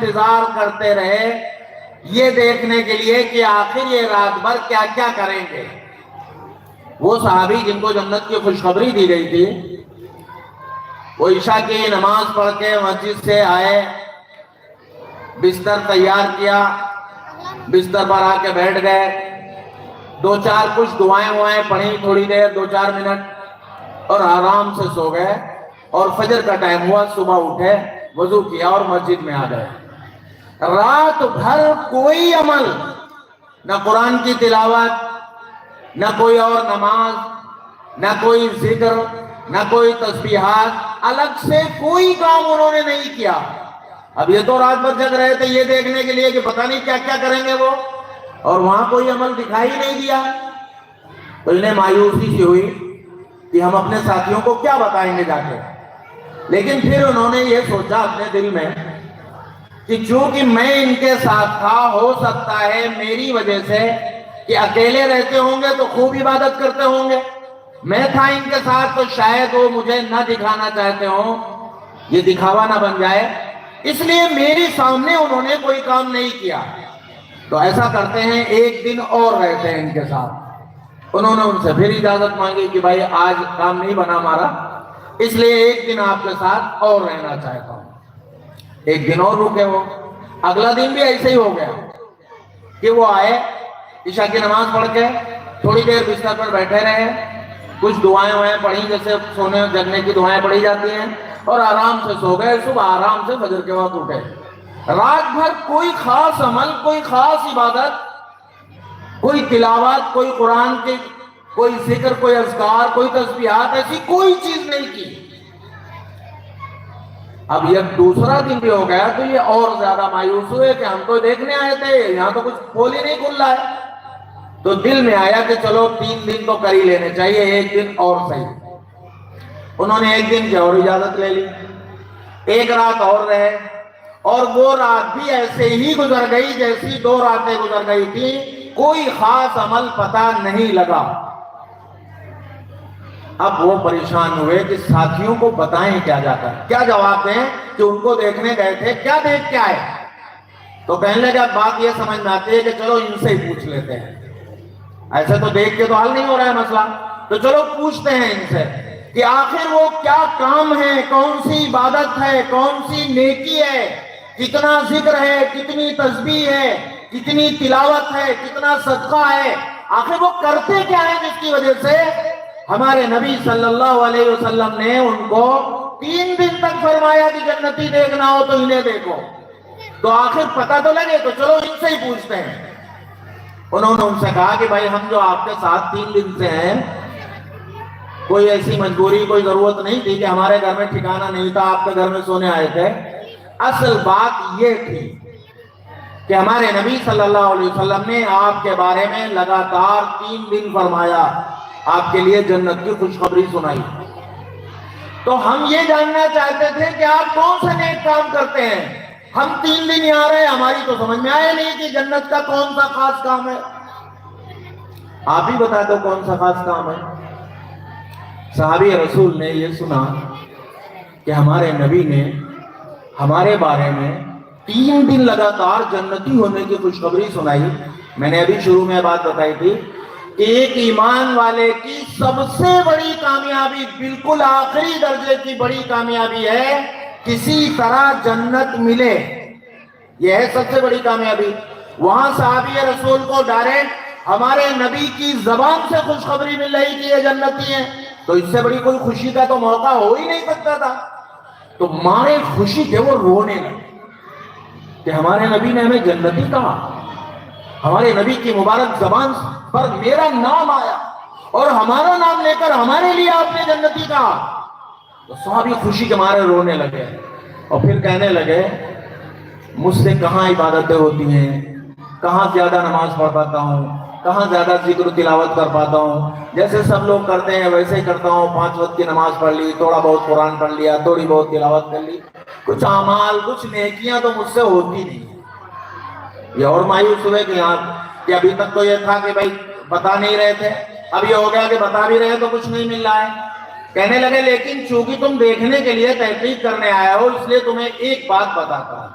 انتظار کرتے رہے یہ دیکھنے کے لیے کہ آخر یہ رات بھر کیا کیا کریں گے۔ وہ صحابی جن کو جنت کی خوشخبری دی گئی تھی، وہ عشاء کی نماز پڑھ کے مسجد سے آئے، بستر تیار کیا، بستر پر آ کے بیٹھ گئے، دو چار کچھ دعائیں پڑھی تھوڑی دیر، 2-4 منٹ، اور آرام سے سو گئے۔ اور فجر کا ٹائم ہوا، صبح اٹھے، وضو کیا اور مسجد میں آ گئے۔ رات بھر کوئی عمل، نہ قرآن کی تلاوت، نہ کوئی اور نماز، نہ کوئی ذکر، نہ کوئی تسبیحات، الگ سے کوئی کام انہوں نے نہیں کیا۔ اب یہ تو رات بھر جگ رہے تھے یہ دیکھنے کے لیے کہ پتہ نہیں کیا کیا کریں گے وہ، اور وہاں کوئی عمل دکھائی نہیں دیا۔ تو انہیں مایوسی سی ہوئی کہ ہم اپنے ساتھیوں کو کیا بتائیں گے جا کے۔ لیکن پھر انہوں نے یہ سوچا اپنے دل میں کہ چونکہ میں ان کے ساتھ تھا، ہو سکتا ہے میری وجہ سے کہ اکیلے رہتے ہوں گے تو خوب عبادت کرتے ہوں گے، میں تھا ان کے ساتھ تو شاید وہ مجھے نہ دکھانا چاہتے ہوں، یہ دکھاوا نہ بن جائے، اس لیے میری سامنے انہوں نے کوئی کام نہیں کیا۔ تو ایسا کرتے ہیں ایک دن اور رہتے ہیں ان کے ساتھ۔ انہوں نے ان سے پھر اجازت مانگی کہ بھائی آج کام نہیں بنا ہمارا، اس لیے ایک دن آپ کے ساتھ اور رہنا چاہتا ہوں۔ ایک دن اور رکے وہ۔ اگلا دن بھی ایسے ہی ہو گیا کہ وہ آئے، عشاء کی نماز پڑھ کے تھوڑی دیر بستر پر بیٹھے رہے، کچھ دعائیں پڑھی جیسے سونے جگنے کی دعائیں پڑھی جاتی ہیں، اور آرام سے سو گئے۔ صبح آرام سے فجر کے وقت اٹھے۔ رات بھر کوئی خاص عمل، کوئی خاص عبادت، کوئی تلاوت، کوئی قرآن کی کوئی ذکر، کوئی اذکار، کوئی تسبیحات، ایسی کوئی چیز نہیں کی۔ اب یہ دوسرا دن بھی ہو گیا تو یہ اور زیادہ مایوس ہوئے کہ ہم تو دیکھنے آئے تھے، یہاں تو کچھ پھول ہی نہیں کھل رہا ہے۔ تو دل میں آیا کہ چلو 3 دن تو کر ہی لینے چاہیے، ایک دن اور صحیح۔ انہوں نے ایک دن کی اور اجازت لے لی، ایک رات اور رہے، اور وہ رات بھی ایسے ہی گزر گئی جیسی 2 راتیں گزر گئی تھی، کوئی خاص عمل پتہ نہیں لگا۔ اب وہ پریشان ہوئے کہ ساتھیوں کو بتائیں کیا جاتا ہے، کیا جواب دیں کہ ان کو دیکھنے گئے تھے، کیا دیکھ کے آئے۔ تو کہنے لگے اب بات یہ سمجھ میں آتی ہے کہ چلو ان سے ہی پوچھ لیتے ہیں، ایسے تو دیکھ کے تو حل نہیں ہو رہا ہے مسئلہ، تو چلو پوچھتے ہیں ان سے کہ آخر وہ کیا کام ہے، کون سی عبادت ہے، کون سی نیکی ہے، کتنا ذکر ہے، کتنی تسبیح ہے، کتنی تلاوت ہے، کتنا صدقہ ہے، آخر وہ کرتے کیا ہے جس کی وجہ سے ہمارے نبی صلی اللہ علیہ وسلم نے ان کو 3 دن تک فرمایا کہ جنتی دیکھنا ہو تو انہیں دیکھو۔ تو آخر پتہ تو لگے، تو چلو ان سے ہی پوچھتے ہیں۔ انہوں نے ان سے کہا کہ بھائی ہم جو آپ کے ساتھ 3 دن سے ہیں، کوئی ایسی مجبوری، کوئی ضرورت نہیں تھی کہ ہمارے گھر میں ٹھکانہ نہیں تھا، آپ کے گھر میں سونے آئے تھے۔ اصل بات یہ تھی کہ ہمارے نبی صلی اللہ علیہ وسلم نے آپ کے بارے میں لگاتار 3 دن فرمایا، آپ کے لیے جنت کی خوشخبری سنائی۔ تو ہم یہ جاننا چاہتے تھے کہ آپ کون سے نیک کام کرتے ہیں، ہم 3 دن یہاں رہے، ہماری تو سمجھ میں آیا نہیں کہ جنت کا کون سا خاص کام ہے، آپ ہی بتا دو کون سا خاص کام ہے۔ صحابی رسول نے یہ سنا کہ ہمارے نبی نے ہمارے بارے میں 3 دن لگاتار جنتی ہونے کی خوشخبری سنائی۔ میں نے ابھی شروع میں بات بتائی تھی کہ ایک ایمان والے کی سب سے بڑی کامیابی، بالکل آخری درجے کی بڑی کامیابی ہے کسی طرح جنت ملے، یہ ہے سب سے بڑی کامیابی۔ وہاں صحابی رسول کو ڈائریکٹ ہمارے نبی کی زبان سے خوشخبری مل رہی کہ یہ جنتی ہیں، تو اس سے بڑی کوئی خوشی کا تو موقع ہو ہی نہیں سکتا تھا۔ تو مارے خوشی کے وہ رونے لگے کہ ہمارے نبی نے ہمیں جنتی کہا، ہمارے نبی کی مبارک زبان پر میرا نام آیا اور ہمارا نام لے کر ہمارے لیے آپ نے جنتی کہا۔ تو صحابی خوشی کے مارے رونے لگے اور پھر کہنے لگے مجھ سے کہاں عبادتیں ہوتی ہیں، کہاں زیادہ نماز پڑھ پاتا ہوں، کہاں زیادہ ذکر و تلاوت کر پاتا ہوں، جیسے سب لوگ کرتے ہیں ویسے ہی کرتا ہوں، 5 وقت کی نماز پڑھ لی، تھوڑا بہت قرآن پڑھ لیا، تھوڑی بہت تلاوت کر لی، کچھ اعمال، کچھ نیکیاں تو مجھ سے ہوتی نہیں۔ یہ اور مایوس ہوئے کہ ابھی تک تو یہ تھا کہ بھائی بتا نہیں رہے تھے، اب یہ ہو گیا کہ بتا بھی رہے تو کچھ نہیں مل رہا ہے۔ کہنے لگے لیکن چونکہ تم دیکھنے کے لیے تحقیق کرنے آئے ہو، اس لیے تمہیں ایک بات بتاتا ہوں۔